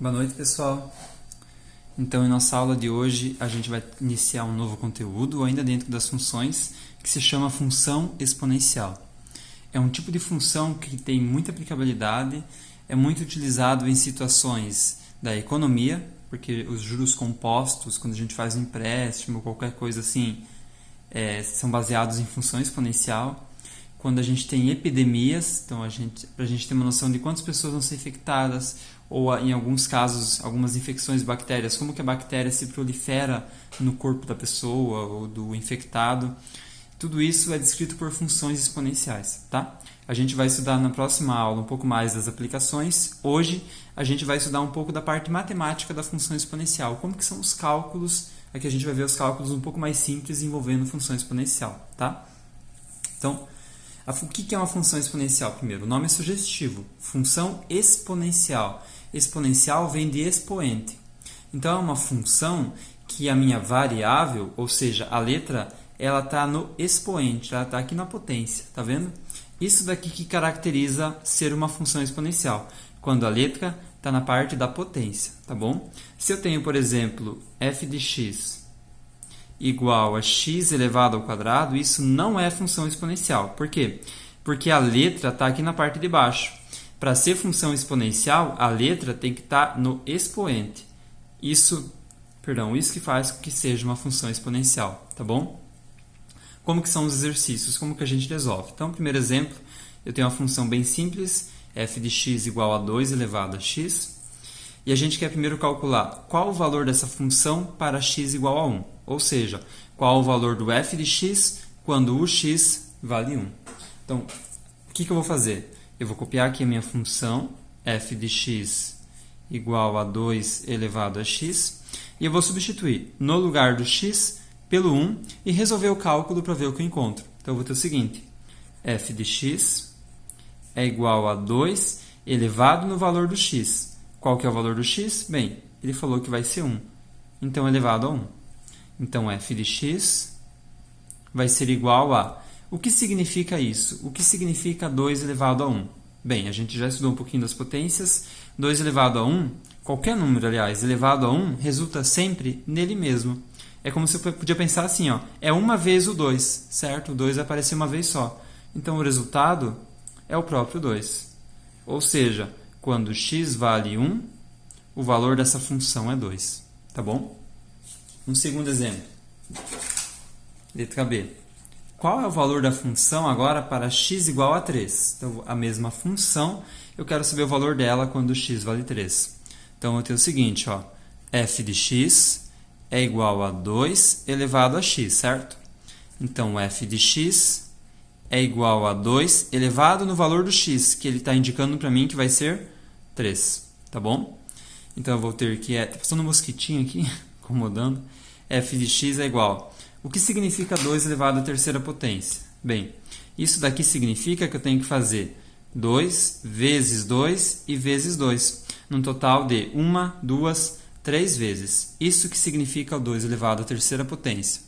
Boa noite, pessoal. Então, em nossa aula de hoje, a gente vai iniciar um novo conteúdo, ainda dentro das funções, que se chama função exponencial. É um tipo de função que tem muita aplicabilidade, é muito utilizado em situações da economia, porque os juros compostos, quando a gente faz um empréstimo, qualquer coisa assim, são baseados em função exponencial. Quando a gente tem epidemias, então para a gente ter uma noção de quantas pessoas vão ser infectadas, ou em alguns casos, algumas infecções de bactérias, como que a bactéria se prolifera no corpo da pessoa ou do infectado. Tudo isso é descrito por funções exponenciais, tá? A gente vai estudar na próxima aula um pouco mais das aplicações. Hoje a gente vai estudar um pouco da parte matemática da função exponencial, como que são os cálculos. Aqui a gente vai ver os cálculos um pouco mais simples envolvendo função exponencial, tá? Então, o que é uma função exponencial? Primeiro, o nome é sugestivo. Função exponencial. Exponencial vem de expoente. Então, é uma função que a minha variável, ou seja, a letra, ela está no expoente, ela está aqui na potência. Tá vendo? Isso daqui que caracteriza ser uma função exponencial, quando a letra está na parte da potência. Tá bom? Se eu tenho, por exemplo, f de x igual a x elevado ao quadrado, isso não é função exponencial. Por quê? Porque a letra está aqui na parte de baixo. Para ser função exponencial, a letra tem que estar no expoente. Isso que faz com que seja uma função exponencial, tá bom? Como que são os exercícios? Como que a gente resolve? Então, primeiro exemplo, eu tenho uma função bem simples, f de x igual a 2 elevado a x. E a gente quer primeiro calcular qual o valor dessa função para x igual a 1. Ou seja, qual o valor do f de x quando o x vale 1. Então, o que eu vou fazer? Eu vou copiar aqui a minha função, f de x igual a 2 elevado a x, e eu vou substituir no lugar do x pelo 1 e resolver o cálculo para ver o que eu encontro. Então, eu vou ter o seguinte, f de x é igual a 2 elevado no valor do x. Qual que é o valor do x? Bem, ele falou que vai ser 1. Então, elevado a 1. Então, f de x vai ser igual a... O que significa isso? O que significa 2 elevado a 1? Bem, a gente já estudou um pouquinho das potências. 2 elevado a 1, qualquer número, aliás, elevado a 1, resulta sempre nele mesmo. É como se eu podia pensar assim, ó, é uma vez o 2, certo? O 2 vai aparecer uma vez só. Então, o resultado é o próprio 2. Ou seja, quando x vale 1, o valor dessa função é 2. Tá bom? Um segundo exemplo. Letra B. Qual é o valor da função agora para x igual a 3? Então, a mesma função, eu quero saber o valor dela quando x vale 3. Então, eu tenho o seguinte, ó, f de x é igual a 2 elevado a x, certo? Então, f de x é igual a 2 elevado no valor do x, que ele está indicando para mim que vai ser 3, tá bom? Então, eu vou ter que... Está passando um mosquitinho aqui, incomodando. F de x é igual... O que significa 2 elevado à terceira potência? Bem, isso daqui significa que eu tenho que fazer 2 vezes 2 e vezes 2, num total de 1, 2, 3 vezes. Isso que significa o 2 elevado à terceira potência.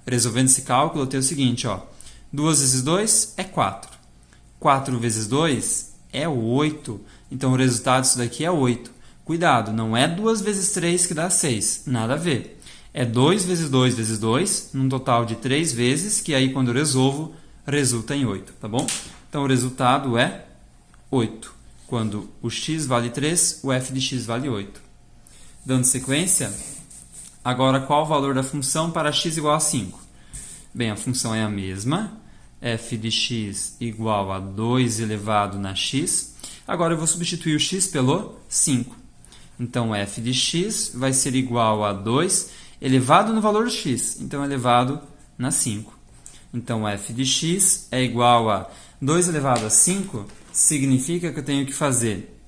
Resolvendo esse cálculo, eu tenho o seguinte, ó, 2 vezes 2 é 4. 4 vezes 2 é 8. Então, o resultado disso daqui é 8. Cuidado, não é 2 vezes 3 que dá 6. Nada a ver. É 2 vezes 2 vezes 2, num total de 3 vezes, que aí, quando eu resolvo, resulta em 8. Tá bom? Então, o resultado é 8. Quando o x vale 3, o f de x vale 8. Dando sequência, agora qual o valor da função para x igual a 5? Bem, a função é a mesma. F de x igual a 2 elevado na x. Agora eu vou substituir o x pelo 5. Então, f de x vai ser igual a 2 elevado no valor do x. Então, elevado na 5. Então, f de x é igual a 2 elevado a 5, significa que eu tenho que fazer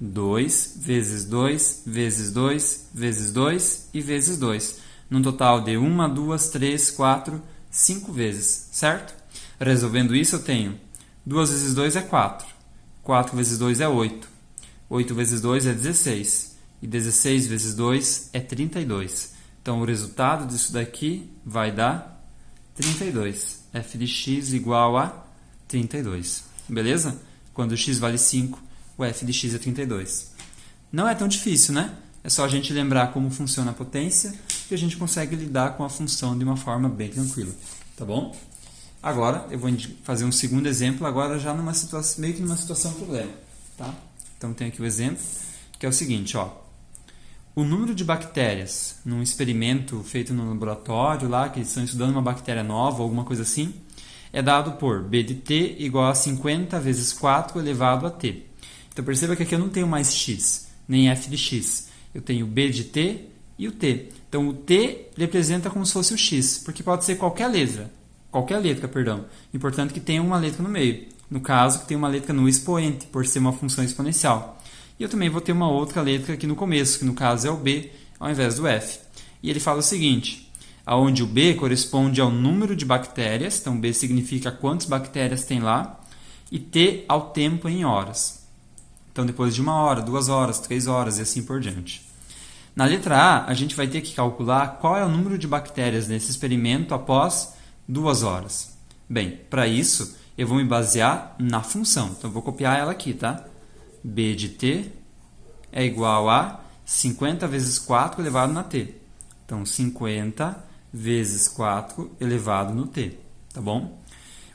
2 vezes 2 vezes 2 vezes 2 e vezes 2. Num total de 1, 2, 3, 4, 5 vezes, certo? Resolvendo isso, eu tenho 2 vezes 2 é 4. 4 vezes 2 é 8. 8 vezes 2 é 16. E 16 vezes 2 é 32. Então, o resultado disso daqui vai dar 32. F de x igual a 32. Beleza? Quando x vale 5, o f de x é 32. Não é tão difícil, né? É só a gente lembrar como funciona a potência que a gente consegue lidar com a função de uma forma bem tranquila, tá bom? Agora, eu vou fazer um segundo exemplo, agora já numa situação, meio que numa situação problema, tá? Então, tem aqui o exemplo, que é o seguinte, ó. O número de bactérias num experimento feito no laboratório, lá, que eles estão estudando uma bactéria nova, alguma coisa assim, é dado por B de t igual a 50 vezes 4 elevado a t. Então, perceba que aqui eu não tenho mais x, nem f de x. Eu tenho B de t e o t. Então, o t representa como se fosse o x, porque pode ser qualquer letra. Importante que tenha uma letra no meio. No caso, que tenha uma letra no expoente, por ser uma função exponencial. E eu também vou ter uma outra letra aqui no começo, que no caso é o b, ao invés do f. E ele fala o seguinte, onde o b corresponde ao número de bactérias, então b significa quantas bactérias tem lá, e t ao tempo em horas. Então, depois de 1 hora, 2 horas, 3 horas e assim por diante. Na letra A, a gente vai ter que calcular qual é o número de bactérias nesse experimento após 2 horas. Bem, para isso, eu vou me basear na função. Então, eu vou copiar ela aqui, tá? B de t é igual a 50 vezes 4 elevado na t. Então, 50 vezes 4 elevado no t, tá bom?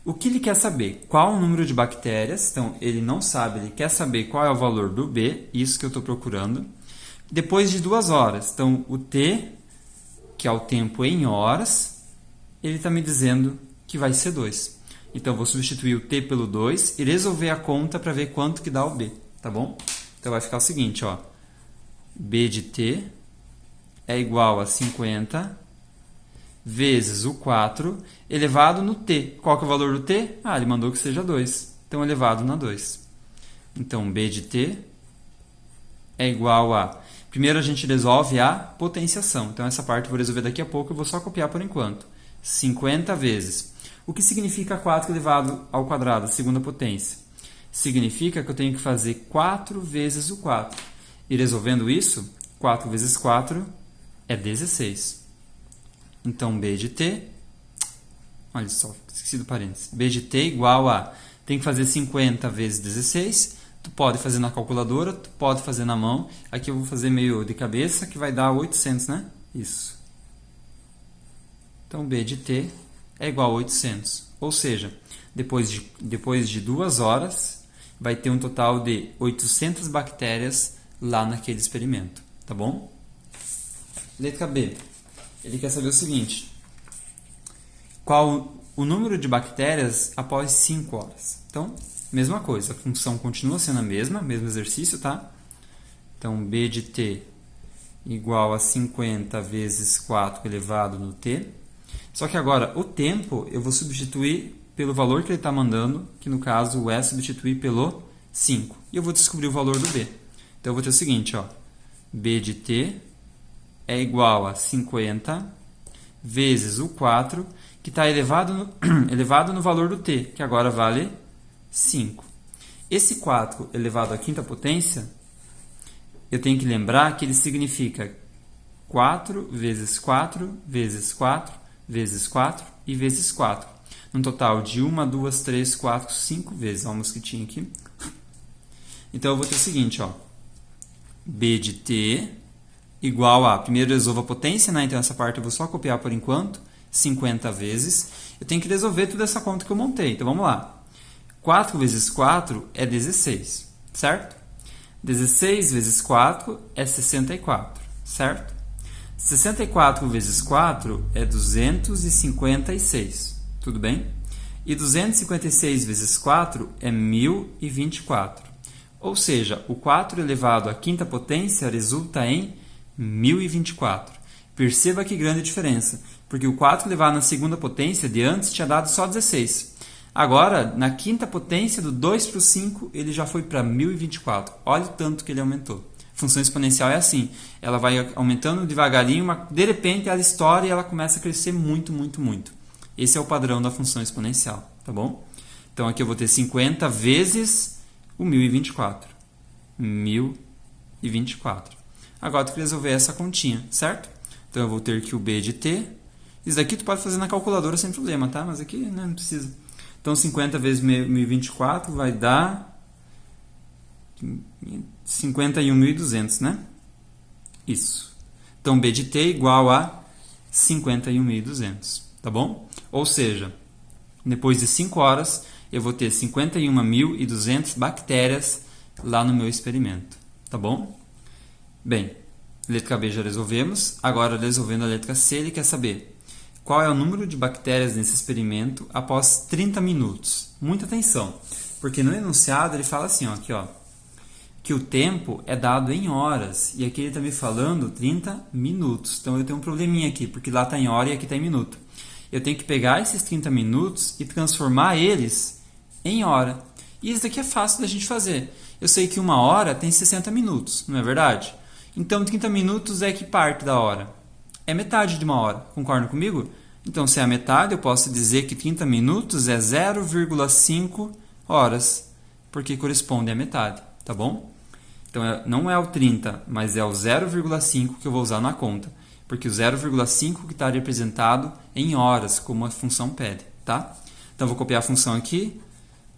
O que ele quer saber? Qual o número de bactérias? Então, ele não sabe, ele quer saber qual é o valor do b, isso que eu estou procurando. Depois de 2 horas, então, o t, que é o tempo em horas, ele está me dizendo que vai ser 2. Então, eu vou substituir o t pelo 2 e resolver a conta para ver quanto que dá o b, tá bom? Então, vai ficar o seguinte, ó. B de t é igual a 50 vezes o 4 elevado no t. Qual que é o valor do t? Ah, ele mandou que seja 2. Então, elevado na 2. Então, b de t é igual a... Primeiro, a gente resolve a potenciação. Então, essa parte eu vou resolver daqui a pouco. Eu vou só copiar por enquanto. 50 vezes. O que significa 4 elevado ao quadrado, a segunda potência? Significa que eu tenho que fazer 4 vezes o 4. E resolvendo isso, 4 vezes 4 é 16. Então, B de t, olha só, esqueci do parênteses. B de t igual a, tem que fazer 50 vezes 16. Tu pode fazer na calculadora, tu pode fazer na mão. Aqui eu vou fazer meio de cabeça, que vai dar 800, né? Isso. Então, B de t é igual a 800. Ou seja, depois de 2 horas, vai ter um total de 800 bactérias lá naquele experimento. Tá bom? Letra B. Ele quer saber o seguinte. Qual o número de bactérias após 5 horas? Então, mesma coisa. A função continua sendo a mesma, mesmo exercício, tá? Então, B de t igual a 50 vezes 4 elevado no t. Só que agora, o tempo, eu vou substituir pelo valor que ele está mandando, que no caso é substituir pelo 5. E eu vou descobrir o valor do b. Então, eu vou ter o seguinte, ó. B de t é igual a 50 vezes o 4, que está elevado no valor do t, que agora vale 5. Esse 4 elevado à quinta potência, eu tenho que lembrar que ele significa 4 vezes 4 vezes 4 vezes 4 e vezes 4. Num total de 1, 2, 3, 4, 5 vezes. Olha uma mosquitinha aqui. Então, eu vou ter o seguinte, ó. B de t igual a, primeiro eu resolvo a potência, né? Então essa parte eu vou só copiar por enquanto, 50 vezes. Eu tenho que resolver toda essa conta que eu montei, então vamos lá. 4 vezes 4 é 16, certo? 16 vezes 4 é 64, certo? 64 vezes 4 é 256, tudo bem? E 256 vezes 4 é 1024. Ou seja, o 4 elevado à quinta potência resulta em 1024. Perceba que grande diferença, porque o 4 elevado na segunda potência de antes tinha dado só 16. Agora, na quinta potência, do 2 para o 5, ele já foi para 1024. Olha o tanto que ele aumentou. Função exponencial é assim, ela vai aumentando devagarinho, mas de repente ela estoura e ela começa a crescer muito, muito, muito. Esse é o padrão da função exponencial, tá bom? Então aqui eu vou ter 50 vezes o 1024. 1024. Agora, tu quer resolver essa continha, certo? Então, eu vou ter que o B de t. Isso daqui tu pode fazer na calculadora sem problema, tá? Mas aqui não precisa. Então, 50 vezes 1024 vai dar 51.200, né? Isso. Então, B de T igual a 51.200, tá bom? Ou seja, depois de 5 horas, eu vou ter 51.200 bactérias lá no meu experimento, tá bom? Bem, letra B já resolvemos. Agora, resolvendo a letra C, ele quer saber qual é o número de bactérias nesse experimento após 30 minutos. Muita atenção, porque no enunciado ele fala assim, ó, aqui, ó, que o tempo é dado em horas, e aqui ele está me falando 30 minutos. Então eu tenho um probleminha aqui, porque lá está em hora e aqui está em minuto. Eu tenho que pegar esses 30 minutos e transformar eles em hora. E isso daqui é fácil da gente fazer. Eu sei que uma hora tem 60 minutos, não é verdade? Então 30 minutos é que parte da hora? É metade de uma hora, concordam comigo? Então se é a metade, eu posso dizer que 30 minutos é 0,5 horas, porque corresponde à metade, tá bom? Então não é o 30, mas é o 0,5 que eu vou usar na conta, porque o 0,5 que está representado em horas, como a função pede, tá? Então vou copiar a função aqui,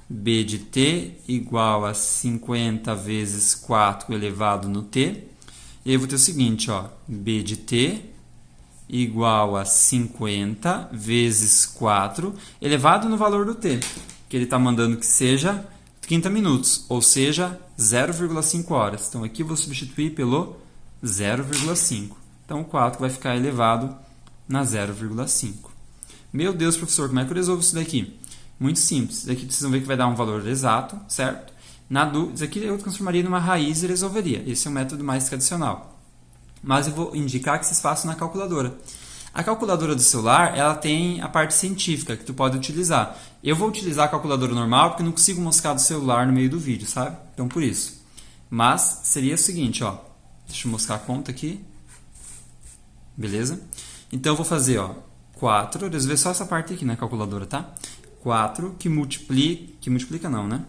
B de t igual a 50 vezes 4 elevado no t, e aí eu vou ter o seguinte, ó, B de t igual a 50 vezes 4 elevado no valor do t, que ele está mandando que seja 30 minutos, ou seja, 0,5 horas. Então aqui eu vou substituir pelo 0,5. Então o 4 vai ficar elevado na 0,5. Meu Deus, professor, como é que eu resolvo isso daqui? Muito simples. Isso daqui vocês vão ver que vai dar um valor exato, certo? Na dúvida, isso aqui eu transformaria numa raiz e resolveria. Esse é o método mais tradicional. Mas eu vou indicar que vocês façam na calculadora. A calculadora do celular, ela tem a parte científica que tu pode utilizar. Eu vou utilizar a calculadora normal porque eu não consigo moscar do celular no meio do vídeo, sabe? Então, por isso. Mas, seria o seguinte, ó. Deixa eu moscar a conta aqui. Beleza? Então, eu vou fazer, ó, 4. Resolver só essa parte aqui na calculadora, tá? 4 que multiplica não, né?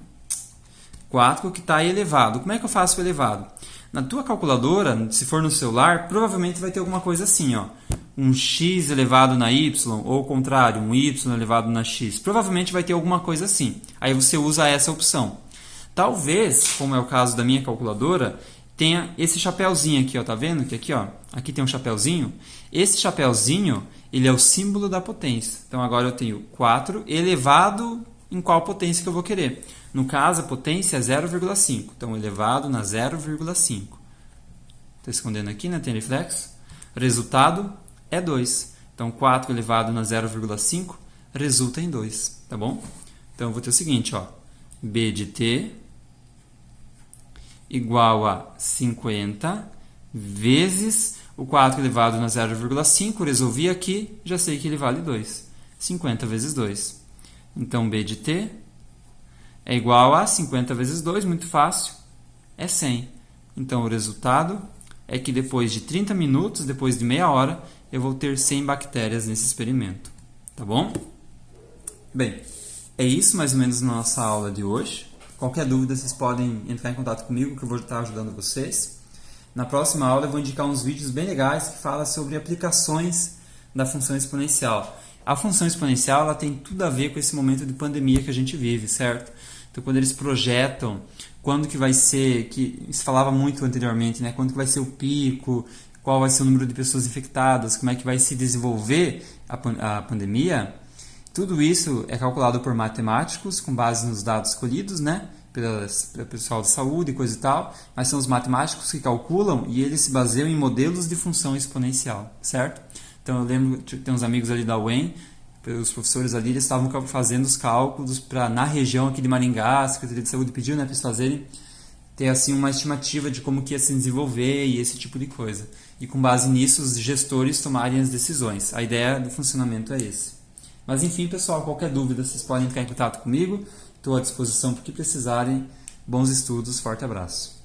4 que está elevado. Como é que eu faço o elevado? Na tua calculadora, se for no celular, provavelmente vai ter alguma coisa assim, ó. Um x elevado na y, ou ao contrário, um y elevado na x. Provavelmente vai ter alguma coisa assim. Aí você usa essa opção. Talvez, como é o caso da minha calculadora, tenha esse chapéuzinho aqui, ó, tá vendo? Que aqui, ó, aqui tem um chapéuzinho. Esse chapéuzinho, ele é o símbolo da potência. Então agora eu tenho 4 elevado em qual potência que eu vou querer. No caso, a potência é 0,5. Então, elevado na 0,5. Estou escondendo aqui, né? Tem reflexo. Resultado é 2. Então, 4 elevado na 0,5 resulta em 2. Tá bom? Então, eu vou ter o seguinte, ó. B de t igual a 50 vezes o 4 elevado na 0,5. Resolvi aqui, já sei que ele vale 2. 50 vezes 2. Então, B de t é igual a 50 vezes 2, muito fácil, é 100. Então, o resultado é que depois de 30 minutos, depois de meia hora, eu vou ter 100 bactérias nesse experimento. Tá bom? Bem, é isso mais ou menos na nossa aula de hoje. Qualquer dúvida, vocês podem entrar em contato comigo, que eu vou estar ajudando vocês. Na próxima aula, eu vou indicar uns vídeos bem legais que falam sobre aplicações da função exponencial. A função exponencial ela tem tudo a ver com esse momento de pandemia que a gente vive, certo? Então, quando eles projetam quando que vai ser, que se falava muito anteriormente, né? Quando que vai ser o pico, qual vai ser o número de pessoas infectadas, como é que vai se desenvolver a pandemia, tudo isso é calculado por matemáticos com base nos dados escolhidos, né? Pelo pessoal de saúde e coisa e tal, mas são os matemáticos que calculam e eles se baseiam em modelos de função exponencial, certo? Então eu lembro, tem uns amigos ali da UEM, os professores ali, eles estavam fazendo os cálculos para, na região aqui de Maringá, a Secretaria de Saúde pediu, né, para eles fazerem, ter assim uma estimativa de como que ia se desenvolver e esse tipo de coisa. E com base nisso, os gestores tomarem as decisões. A ideia do funcionamento é esse. Mas enfim, pessoal, qualquer dúvida, vocês podem entrar em contato comigo. Estou à disposição para o que precisarem. Bons estudos, forte abraço.